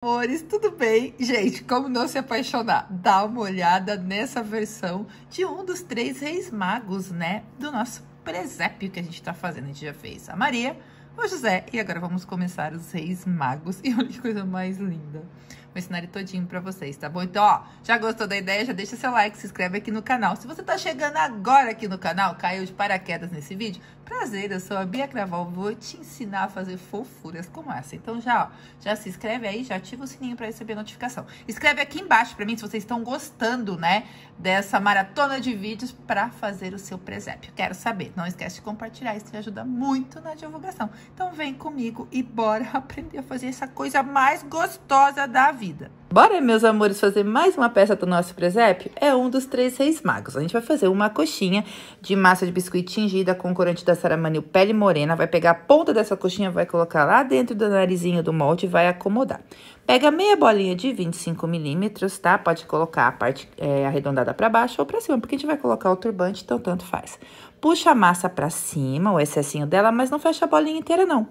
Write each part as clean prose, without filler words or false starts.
Amores, tudo bem? Gente, como não se apaixonar? Dá uma olhada nessa versão de um dos 3 reis magos, né? Do nosso presépio que a gente tá fazendo. A gente já fez a Maria, o José e agora vamos começar os reis magos. E olha que coisa mais linda. Vou ensinar ele todinho pra vocês, tá bom? Então, ó, já gostou da ideia? Já deixa seu like, se inscreve aqui no canal. Se você tá chegando agora aqui no canal, caiu de paraquedas nesse vídeo, prazer, eu sou a Bia Craval, vou te ensinar a fazer fofuras como essa. Então já se inscreve aí, já ativa o sininho para receber notificação. Escreve aqui embaixo para mim se vocês estão gostando, né, dessa maratona de vídeos para fazer o seu presépio. Quero saber, não esquece de compartilhar, isso me ajuda muito na divulgação. Então vem comigo e bora aprender a fazer essa coisa mais gostosa da vida. Bora, meus amores, fazer mais uma peça do nosso presépio? É um dos 3 reis magos. A gente vai fazer uma coxinha de massa de biscoito tingida com corante da Saramanil Pele Morena. Vai pegar a ponta dessa coxinha, vai colocar lá dentro do narizinho do molde e vai acomodar. Pega meia bolinha de 25 milímetros, tá? Pode colocar a parte arredondada para baixo ou para cima, porque a gente vai colocar o turbante, então tanto faz. Puxa a massa para cima, o excessinho dela, mas não fecha a bolinha inteira, não.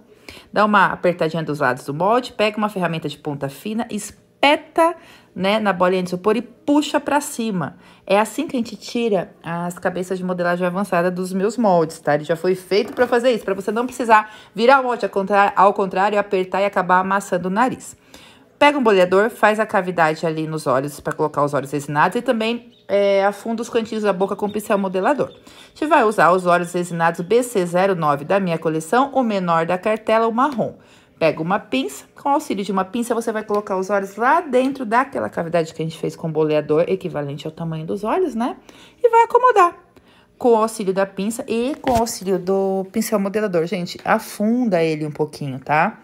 Dá uma apertadinha dos lados do molde, pega uma ferramenta de ponta fina, espeta, né, na bolinha de isopor e puxa pra cima. É assim que a gente tira as cabeças de modelagem avançada dos meus moldes, tá? Ele já foi feito pra fazer isso, pra você não precisar virar o molde ao contrário, apertar e acabar amassando o nariz. Pega um boleador, faz a cavidade ali nos olhos pra colocar os olhos resinados e também afunda os cantinhos da boca com o pincel modelador. A gente vai usar os olhos resinados BC09 da minha coleção, o menor da cartela, o marrom. Pega uma pinça, com o auxílio de uma pinça, você vai colocar os olhos lá dentro daquela cavidade que a gente fez com o boleador, equivalente ao tamanho dos olhos, né? E vai acomodar com o auxílio da pinça e com o auxílio do pincel modelador. Gente, afunda ele um pouquinho, tá?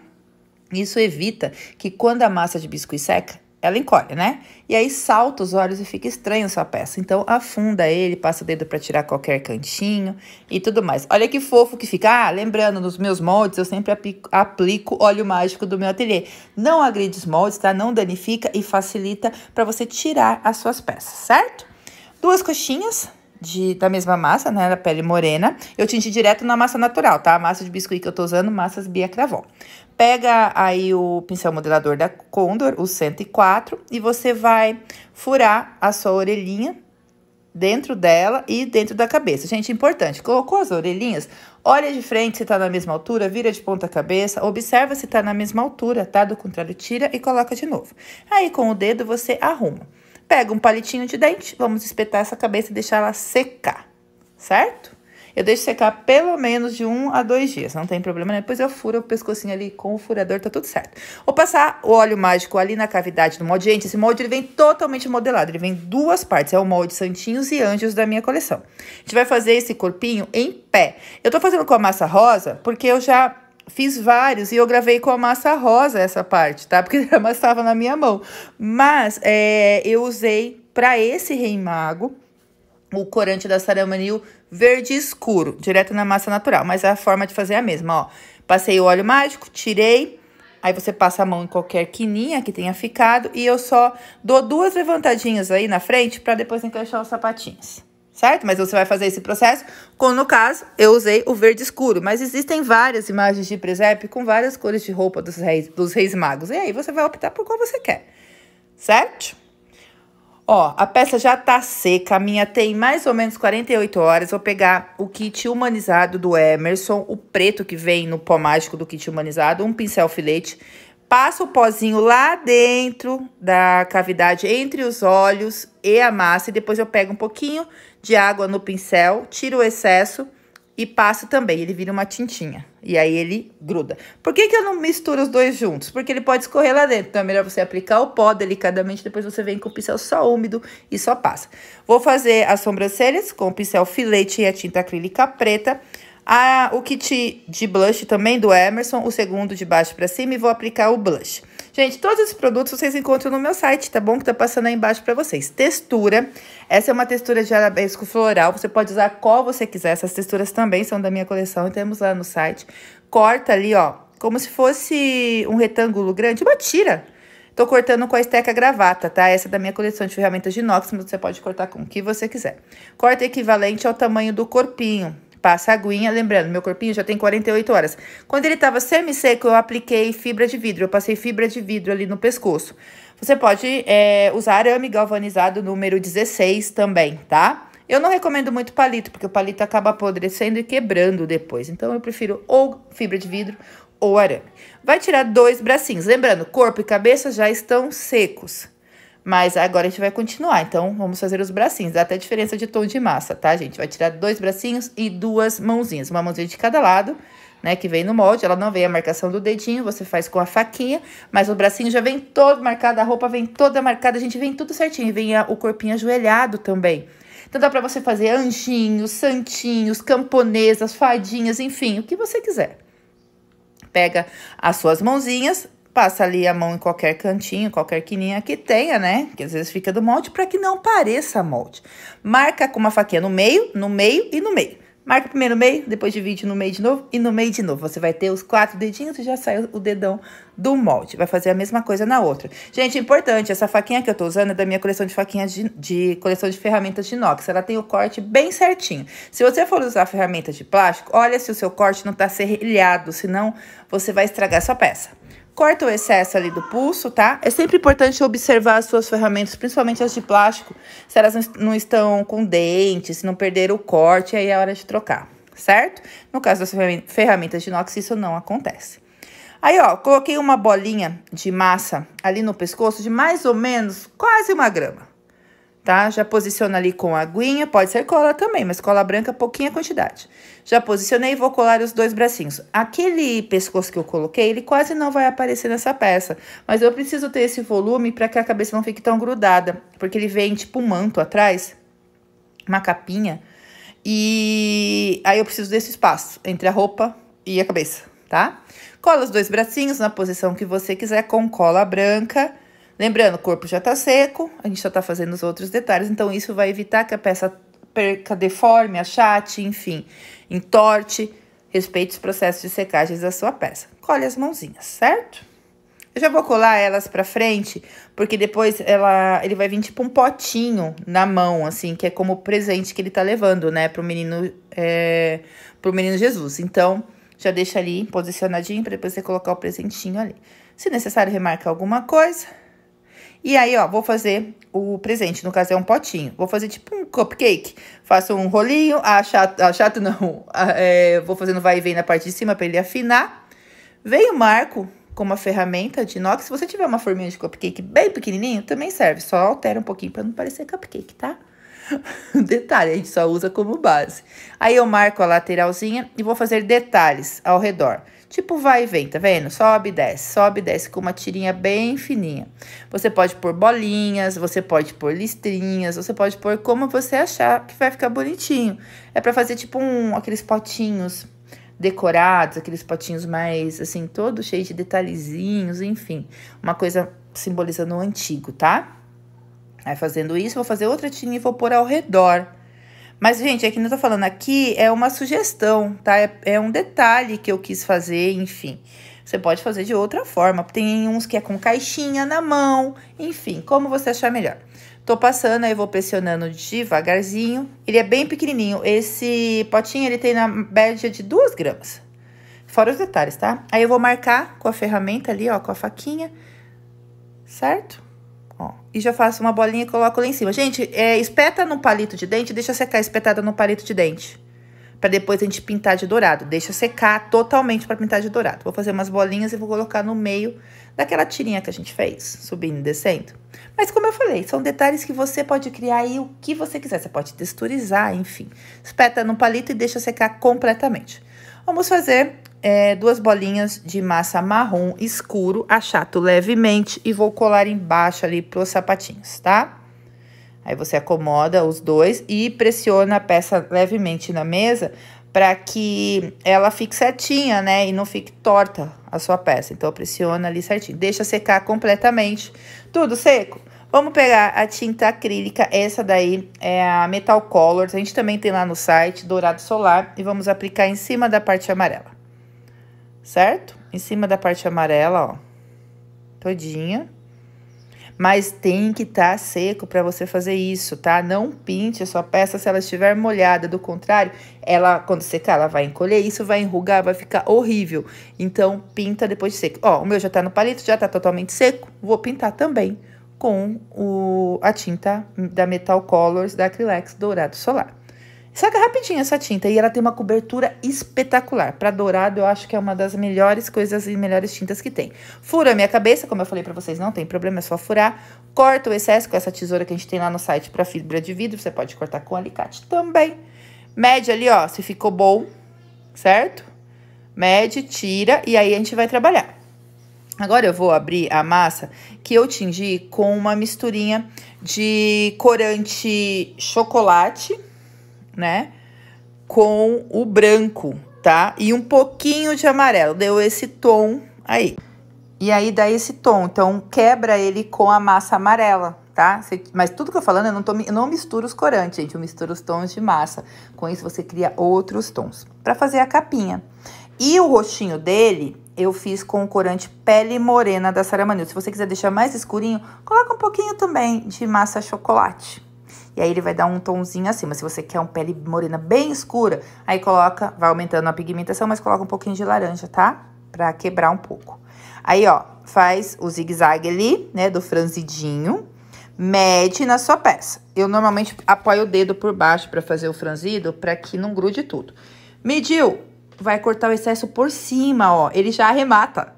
Isso evita que quando a massa de biscuit seca, ela encolhe, né? E aí salta os olhos e fica estranho a sua peça. Então, afunda ele, passa o dedo pra tirar qualquer cantinho e tudo mais. Olha que fofo que fica. Ah, lembrando, nos meus moldes, eu sempre aplico óleo mágico do meu ateliê. Não agride os moldes, tá? Não danifica e facilita pra você tirar as suas peças, certo? 2 coxinhas da mesma massa, né, da pele morena. Eu tingi direto na massa natural, tá? A massa de biscuit que eu tô usando, massas Bia Craval. Pega aí o pincel modelador da Condor, o 104, e você vai furar a sua orelhinha dentro dela e dentro da cabeça. Gente, importante, colocou as orelhinhas, olha de frente se tá na mesma altura, vira de ponta cabeça, observa se tá na mesma altura, tá? Do contrário, tira e coloca de novo. Aí, com o dedo, você arruma. Pega um palitinho de dente, vamos espetar essa cabeça e deixar ela secar, certo? Eu deixo secar pelo menos de 1 a 2 dias, não tem problema, né? Depois eu furo o pescocinho ali com o furador, tá tudo certo. Vou passar o óleo mágico ali na cavidade do molde. Gente, esse molde ele vem totalmente modelado, ele vem 2 partes, é o molde Santinhos e Anjos da minha coleção. A gente vai fazer esse corpinho em pé. Eu tô fazendo com a massa rosa, porque eu já fiz vários e eu gravei com a massa rosa essa parte, tá? Porque a massa estava na minha mão. Mas eu usei para esse rei mago o corante da Saramanil verde escuro, direto na massa natural. Mas a forma de fazer é a mesma, ó. Passei o óleo mágico, tirei. Aí você passa a mão em qualquer quininha que tenha ficado. E eu só dou 2 levantadinhas aí na frente para depois encaixar os sapatinhos. Certo? Mas você vai fazer esse processo com, no caso, eu usei o verde escuro. Mas existem várias imagens de presépio com várias cores de roupa dos reis magos. E aí você vai optar por qual você quer. Certo? Ó, a peça já tá seca, a minha tem mais ou menos 48 horas. Vou pegar o kit humanizado do Emerson, o preto que vem no pó mágico do kit humanizado, um pincel filete. Passo o pozinho lá dentro da cavidade entre os olhos e a massa. E depois eu pego um pouquinho de água no pincel, tiro o excesso e passo também. Ele vira uma tintinha. E aí ele gruda. Por que eu não misturo os 2 juntos? Porque ele pode escorrer lá dentro. Então é melhor você aplicar o pó delicadamente. Depois você vem com o pincel só úmido e só passa. Vou fazer as sobrancelhas com o pincel filete e a tinta acrílica preta. O kit de blush também do Emerson, o segundo de baixo pra cima, e vou aplicar o blush. Gente, todos esses produtos vocês encontram no meu site, tá bom? Que tá passando aí embaixo pra vocês. Textura, essa é uma textura de arabesco floral, você pode usar qual você quiser, essas texturas também são da minha coleção, temos lá no site. Corta ali, ó, como se fosse um retângulo grande, uma tira. Tô cortando com a esteca gravata, tá? Essa é da minha coleção de ferramentas de inox, mas você pode cortar com o que você quiser. Corta equivalente ao tamanho do corpinho. passa a aguinha. Lembrando, meu corpinho já tem 48 horas. Quando ele tava semi-seco, eu apliquei fibra de vidro. Eu passei fibra de vidro ali no pescoço. Você pode usar arame galvanizado número 16 também, tá? Eu não recomendo muito palito, porque o palito acaba apodrecendo e quebrando depois. Então, eu prefiro ou fibra de vidro ou arame. Vai tirar 2 bracinhos. Lembrando, corpo e cabeça já estão secos. Mas agora a gente vai continuar, então vamos fazer os bracinhos. Dá até diferença de tom de massa, tá, gente? Vai tirar 2 bracinhos e 2 mãozinhas. Uma mãozinha de cada lado, né, que vem no molde. Ela não vem a marcação do dedinho, você faz com a faquinha. Mas o bracinho já vem todo marcado, a roupa vem toda marcada. A gente vem tudo certinho, vem o corpinho ajoelhado também. Então, dá pra você fazer anjinhos, santinhos, camponesas, fadinhas, enfim, o que você quiser. Pega as suas mãozinhas... Passa ali a mão em qualquer cantinho, qualquer quininha que tenha, né? Que às vezes fica do molde, para que não pareça molde. Marca com uma faquinha no meio e no meio. Marca primeiro no meio, depois divide no meio de novo e no meio de novo. Você vai ter os 4 dedinhos e já sai o dedão do molde. Vai fazer a mesma coisa na outra. Gente, importante, essa faquinha que eu tô usando é da minha coleção de faquinhas coleção de ferramentas de inox. Ela tem o corte bem certinho. Se você for usar ferramentas de plástico, olha se o seu corte não tá serrilhado, senão você vai estragar sua peça. Corta o excesso ali do pulso, tá? É sempre importante observar as suas ferramentas, principalmente as de plástico, se elas não estão com dente, se não perderam o corte, aí é hora de trocar, certo? No caso das ferramentas de inox, isso não acontece. Aí, ó, coloquei uma bolinha de massa ali no pescoço de mais ou menos quase 1 grama, tá? Já posiciona ali com a aguinha, pode ser cola também, mas cola branca, pouquinha quantidade. Já posicionei e vou colar os 2 bracinhos. Aquele pescoço que eu coloquei, ele quase não vai aparecer nessa peça, mas eu preciso ter esse volume para que a cabeça não fique tão grudada, porque ele vem tipo um manto atrás, uma capinha, e aí eu preciso desse espaço entre a roupa e a cabeça, tá? Cola os 2 bracinhos na posição que você quiser com cola branca. Lembrando, o corpo já tá seco, a gente só tá fazendo os outros detalhes, então isso vai evitar que a peça perca, deforme, achate, enfim, entorte. Respeite os processos de secagem da sua peça. Colhe as mãozinhas, certo? Eu já vou colar elas pra frente, porque depois ele vai vir tipo um potinho na mão, assim, que é como o presente que ele tá levando, né, pro menino Jesus. Então, já deixa ali posicionadinho pra depois você colocar o presentinho ali. Se necessário, remarca alguma coisa. E aí, ó, vou fazer o presente, no caso é um potinho. Vou fazer tipo um cupcake. Faço um rolinho, achato não, vou fazendo vai e vem na parte de cima para ele afinar. Venho marco com uma ferramenta de inox. Se você tiver uma forminha de cupcake bem pequenininho, também serve. Só altera um pouquinho para não parecer cupcake, tá? Detalhe, a gente só usa como base. Aí eu marco a lateralzinha e vou fazer detalhes ao redor. Tipo vai e vem, tá vendo? Sobe e desce com uma tirinha bem fininha. Você pode pôr bolinhas, você pode pôr listrinhas, você pode pôr como você achar que vai ficar bonitinho. É pra fazer tipo aqueles potinhos decorados, aqueles potinhos mais, assim, todo cheio de detalhezinhos, enfim. Uma coisa simbolizando o antigo, tá? Aí, fazendo isso, vou fazer outra tirinha e vou pôr ao redor. Mas, gente, aqui não tô falando, aqui é uma sugestão, tá? É um detalhe que eu quis fazer, enfim. Você pode fazer de outra forma. Tem uns que é com caixinha na mão, enfim, como você achar melhor. Tô passando, aí vou pressionando devagarzinho. Ele é bem pequenininho. Esse potinho, ele tem na média de 2 gramas. Fora os detalhes, tá? Aí eu vou marcar com a ferramenta ali, ó, com a faquinha, certo? Ó, e já faço uma bolinha e coloco lá em cima. Gente, espeta no palito de dente, deixa secar espetada no palito de dente. Pra depois a gente pintar de dourado. Deixa secar totalmente pra pintar de dourado. Vou fazer umas bolinhas e vou colocar no meio daquela tirinha que a gente fez, subindo e descendo. Mas como eu falei, são detalhes que você pode criar aí o que você quiser. Você pode texturizar, enfim. Espeta no palito e deixa secar completamente. Vamos fazer 2 bolinhas de massa marrom escuro, achato levemente e vou colar embaixo ali pros sapatinhos, tá? Aí você acomoda os 2 e pressiona a peça levemente na mesa para que ela fique certinha, né? E não fique torta a sua peça. Então, pressiona ali certinho. Deixa secar completamente. Tudo seco? Vamos pegar a tinta acrílica, essa daí é a Metal Colors. A gente também tem lá no site, Dourado Solar. E vamos aplicar em cima da parte amarela. Certo? Em cima da parte amarela, ó. Todinha. Mas tem que estar seco para você fazer isso, tá? Não pinte a sua peça se ela estiver molhada. Do contrário, ela, quando secar, ela vai encolher. Isso vai enrugar, vai ficar horrível. Então, pinta depois de seco. Ó, o meu já tá no palito, já tá totalmente seco. Vou pintar também com a tinta da Metal Colors da Acrylex Dourado Solar. Seca rapidinho essa tinta e ela tem uma cobertura espetacular. Para dourado, eu acho que é uma das melhores coisas e melhores tintas que tem. Fura a minha cabeça, como eu falei para vocês, não tem problema, é só furar. Corta o excesso com essa tesoura que a gente tem lá no site para fibra de vidro. Você pode cortar com alicate também. Mede ali, ó, se ficou bom, certo? Mede, tira e aí a gente vai trabalhar. Agora eu vou abrir a massa que eu tingi com uma misturinha de corante chocolate, né, com o branco, tá? E um pouquinho de amarelo, deu esse tom aí. E aí dá esse tom, então quebra ele com a massa amarela, tá? Mas tudo que eu falando, eu não misturo os corantes, gente, eu misturo os tons de massa. Com isso você cria outros tons. Pra fazer a capinha. E o rostinho dele, eu fiz com o corante Pele Morena da Saramanil. Se você quiser deixar mais escurinho, coloca um pouquinho também de massa chocolate. E aí ele vai dar um tomzinho acima. Se você quer uma pele morena bem escura, aí coloca, vai aumentando a pigmentação, mas coloca um pouquinho de laranja, tá? Pra quebrar um pouco. Aí, ó, faz o zigue-zague ali, né, do franzidinho. Mede na sua peça. Eu normalmente apoio o dedo por baixo pra fazer o franzido, pra que não grude tudo. Mediu, vai cortar o excesso por cima, ó. Ele já arremata.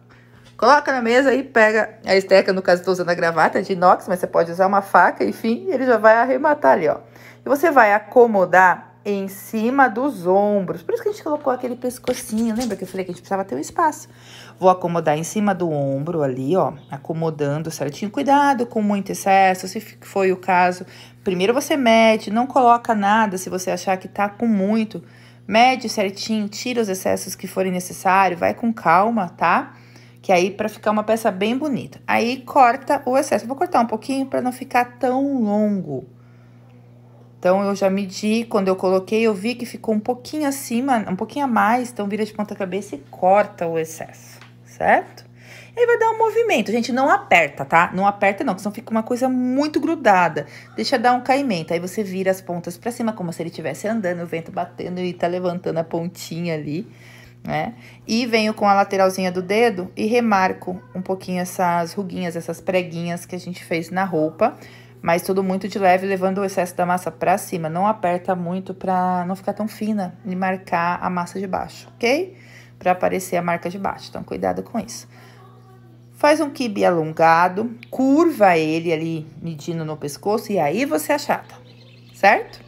Coloca na mesa e pega a esteca, no caso, estou usando a gravata de inox, mas você pode usar uma faca, enfim, ele já vai arrematar ali, ó. E você vai acomodar em cima dos ombros. Por isso que a gente colocou aquele pescocinho, lembra que eu falei que a gente precisava ter um espaço? Vou acomodar em cima do ombro ali, ó, acomodando certinho. Cuidado com muito excesso, se foi o caso. Primeiro você mede, não coloca nada se você achar que tá com muito. Mede certinho, tira os excessos que forem necessários, vai com calma, tá? Que aí, pra ficar uma peça bem bonita. Aí, corta o excesso. Eu vou cortar um pouquinho pra não ficar tão longo. Então, eu já medi, quando eu coloquei, eu vi que ficou um pouquinho acima, um pouquinho a mais. Então, vira de ponta cabeça e corta o excesso, certo? E aí, vai dar um movimento. Gente, não aperta, tá? Não aperta não, porque senão fica uma coisa muito grudada. Deixa dar um caimento. Aí, você vira as pontas pra cima, como se ele estivesse andando, o vento batendo e tá levantando a pontinha ali, né? E venho com a lateralzinha do dedo e remarco um pouquinho essas ruguinhas, essas preguinhas que a gente fez na roupa, mas tudo muito de leve, levando o excesso da massa pra cima. Não aperta muito pra não ficar tão fina e marcar a massa de baixo, ok? Pra aparecer a marca de baixo, então cuidado com isso. Faz um quibe alongado, curva ele ali, medindo no pescoço, e aí você achata, certo?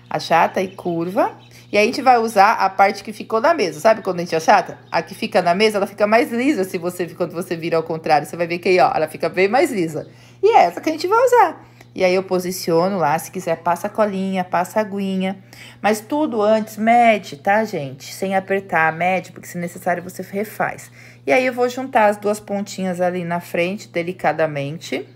Achata e curva. E aí, a gente vai usar a parte que ficou na mesa. Sabe quando a gente achata? A que fica na mesa, ela fica mais lisa quando você vira ao contrário. Você vai ver que aí, ó, ela fica bem mais lisa. E é essa que a gente vai usar. E aí, eu posiciono lá. Se quiser, passa a colinha, passa a aguinha. Mas tudo antes, mede, tá, gente? Sem apertar, mede, porque se necessário, você refaz. E aí, eu vou juntar as duas pontinhas ali na frente, delicadamente.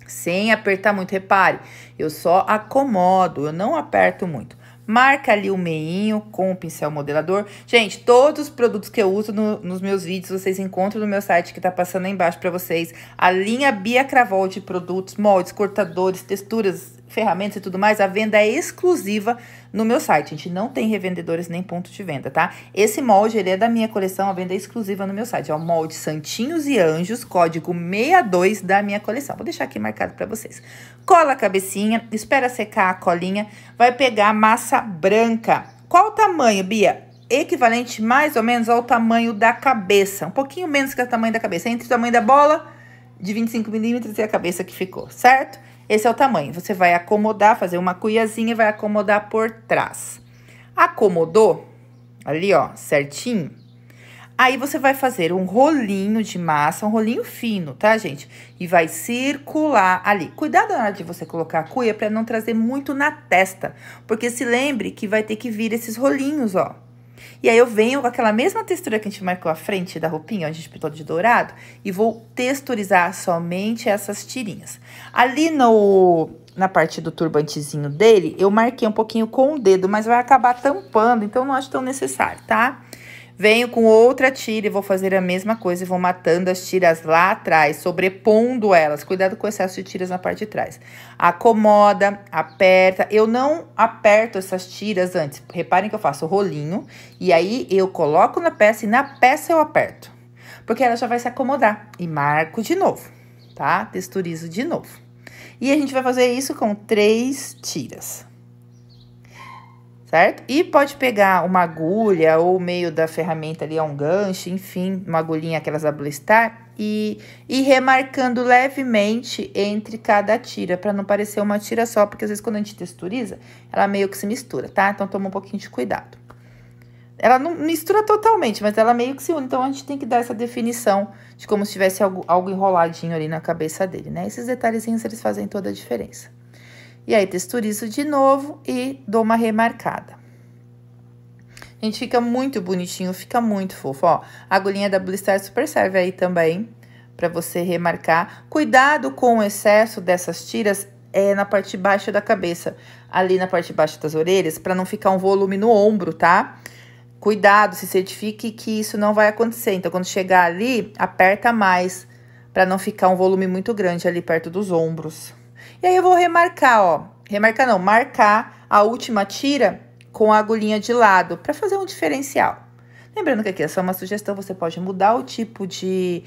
Sem apertar muito. Repare, eu só acomodo, eu não aperto muito. Marca ali o meinho com o pincel modelador. Gente, todos os produtos que eu uso nos meus vídeos, vocês encontram no meu site, que tá passando aí embaixo pra vocês. A linha Bia Cravol de produtos, moldes, cortadores, texturas, ferramentas e tudo mais, a venda é exclusiva no meu site. A gente não tem revendedores nem ponto de venda, tá? Esse molde, ele é da minha coleção, a venda é exclusiva no meu site. É o molde Santinhos e Anjos, código 62 da minha coleção. Vou deixar aqui marcado pra vocês. Cola a cabecinha, espera secar a colinha, vai pegar massa branca. Qual o tamanho, Bia? Equivalente mais ou menos ao tamanho da cabeça. Um pouquinho menos que o tamanho da cabeça. Entre o tamanho da bola, de 25 milímetros, e a cabeça que ficou, certo? Esse é o tamanho. Você vai acomodar, fazer uma cuiazinha e vai acomodar por trás. Acomodou, ali, ó, certinho. Aí, você vai fazer um rolinho de massa, um rolinho fino, tá, gente? E vai circular ali. Cuidado na hora de você colocar a cuia pra não trazer muito na testa. Porque se lembre que vai ter que vir esses rolinhos, ó. E aí, eu venho com aquela mesma textura que a gente marcou a frente da roupinha, ó, a gente pintou de dourado, e vou texturizar somente essas tirinhas. Ali na parte do turbantezinho dele, eu marquei um pouquinho com o dedo, mas vai acabar tampando, então não acho tão necessário, tá? Venho com outra tira e vou fazer a mesma coisa e vou matando as tiras lá atrás, sobrepondo elas. Cuidado com o excesso de tiras na parte de trás. Acomoda, aperta. Eu não aperto essas tiras antes. Reparem que eu faço o rolinho e aí eu coloco na peça e na peça eu aperto. Porque ela já vai se acomodar. E marco de novo, tá? Texturizo de novo. E a gente vai fazer isso com 3 tiras. Certo? E pode pegar uma agulha ou o meio da ferramenta ali, um gancho, enfim, uma agulhinha, aquelas da Blue Star, e remarcando levemente entre cada tira, para não parecer uma tira só, porque às vezes quando a gente texturiza, ela meio que se mistura, tá? Então toma um pouquinho de cuidado. Ela não mistura totalmente, mas ela meio que se une, então a gente tem que dar essa definição de como se tivesse algo enroladinho ali na cabeça dele, né? Esses detalhezinhos, eles fazem toda a diferença. E aí, texturizo de novo e dou uma remarcada. Gente, fica muito bonitinho, fica muito fofo, ó. A agulhinha da Blue Star super serve aí também, pra você remarcar. Cuidado com o excesso dessas tiras na parte de baixo da cabeça, ali na parte de baixo das orelhas, pra não ficar um volume no ombro, tá? Cuidado, se certifique que isso não vai acontecer. Então, quando chegar ali, aperta mais, pra não ficar um volume muito grande ali perto dos ombros. E aí, eu vou remarcar, ó. Remarcar não, marcar a última tira com a agulhinha de lado, pra fazer um diferencial. Lembrando que aqui é só uma sugestão, você pode mudar o tipo de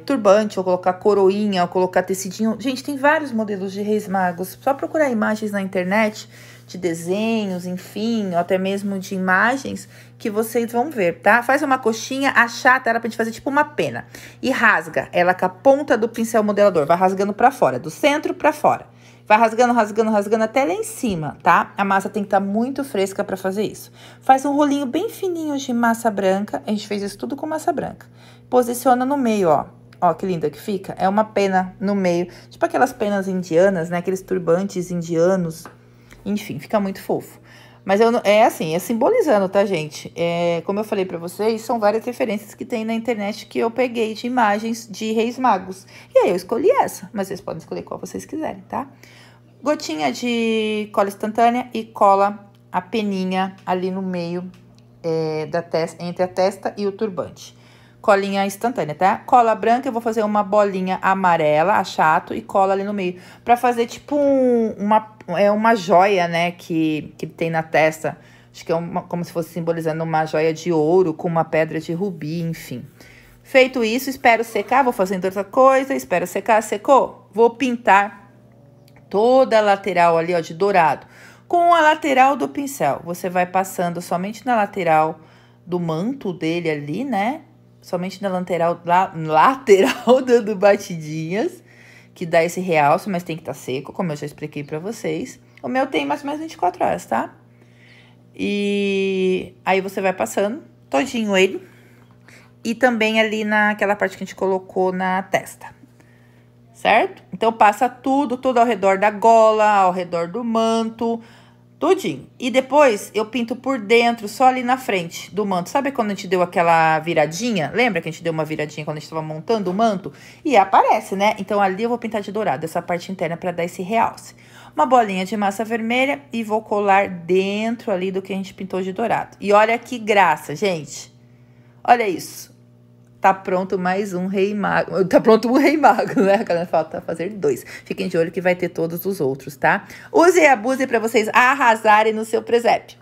turbante, ou colocar coroinha, ou colocar tecidinho. Gente, tem vários modelos de Reis Magos. Só procurar imagens na internet de desenhos, enfim, ou até mesmo de imagens que vocês vão ver, tá? Faz uma coxinha, achata ela pra gente fazer tipo uma pena. E rasga ela com a ponta do pincel modelador. Vai rasgando pra fora, do centro pra fora. Vai rasgando, rasgando, rasgando até lá em cima, tá? A massa tem que estar muito fresca pra fazer isso. Faz um rolinho bem fininho de massa branca. A gente fez isso tudo com massa branca. Posiciona no meio, ó. Ó, que linda que fica. É uma pena no meio. Tipo aquelas penas indianas, né? Aqueles turbantes indianos. Enfim, fica muito fofo. Mas é assim, é simbolizando, tá, gente? Como eu falei pra vocês, são várias referências que tem na internet que eu peguei de imagens de Reis Magos. E aí eu escolhi essa, mas vocês podem escolher qual vocês quiserem, tá? Gotinha de cola instantânea e cola a peninha ali no meio da testa, entre a testa e o turbante. Colinha instantânea, tá? Cola branca, eu vou fazer uma bolinha amarela, achato, e cola ali no meio. Pra fazer tipo uma joia, né, que tem na testa. Acho que é como se fosse simbolizando uma joia de ouro com uma pedra de rubi, enfim. Feito isso, espero secar, vou fazendo outra coisa, espero secar, secou. Vou pintar toda a lateral ali, ó, de dourado. Com a lateral do pincel, você vai passando somente na lateral do manto dele ali, né? Somente na lateral dando batidinhas, que dá esse realce, mas tem que estar seco, como eu já expliquei pra vocês. O meu tem mais ou menos 24 horas, tá? E aí você vai passando todinho ele. E também ali naquela parte que a gente colocou na testa. Certo? Então, passa tudo ao redor da gola, ao redor do manto, tudinho. E depois, eu pinto por dentro, só ali na frente do manto. Sabe quando a gente deu aquela viradinha? Lembra que a gente deu uma viradinha quando a gente tava montando o manto? E aparece, né? Então, ali eu vou pintar de dourado, essa parte interna, pra dar esse realce. Uma bolinha de massa vermelha e vou colar dentro ali do que a gente pintou de dourado. E olha que graça, gente. Olha isso. Tá pronto mais um Rei Mago. Tá pronto um Rei Mago, né? Agora falta fazer 2. Fiquem de olho que vai ter todos os outros, tá? Use e abuse pra vocês arrasarem no seu presépio.